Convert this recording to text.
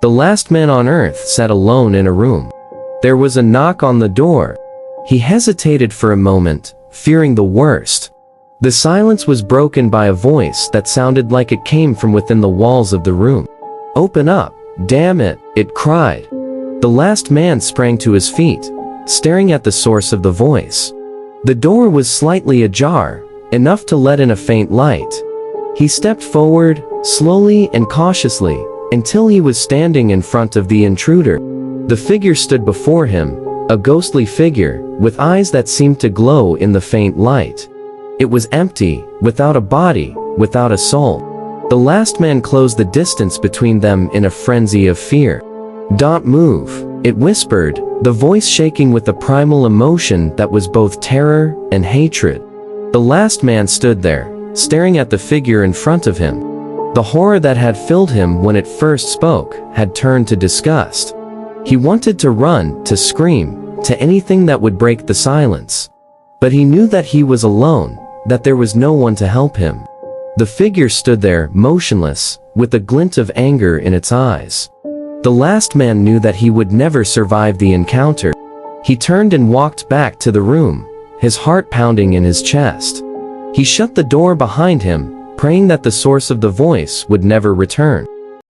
The last man on earth sat alone in a room. There was a knock on the door. He hesitated for a moment, fearing the worst. The silence was broken by a voice that sounded like it came from within the walls of the room. "Open up, damn it," it cried. The last man sprang to his feet, staring at the source of the voice. The door was slightly ajar, enough to let in a faint light. He stepped forward, slowly and cautiously, until he was standing in front of the intruder. The figure stood before him, a ghostly figure, with eyes that seemed to glow in the faint light. It was empty, without a body, without a soul. The last man closed the distance between them in a frenzy of fear. "Don't move," it whispered, the voice shaking with a primal emotion that was both terror and hatred. The last man stood there, staring at the figure in front of him. The horror that had filled him when it first spoke had turned to disgust. He wanted to run, to scream, to anything that would break the silence. But he knew that he was alone, that there was no one to help him. The figure stood there, motionless, with a glint of anger in its eyes. The last man knew that he would never survive the encounter. He turned and walked back to the room, his heart pounding in his chest. He shut the door behind him, praying that the source of the voice would never return.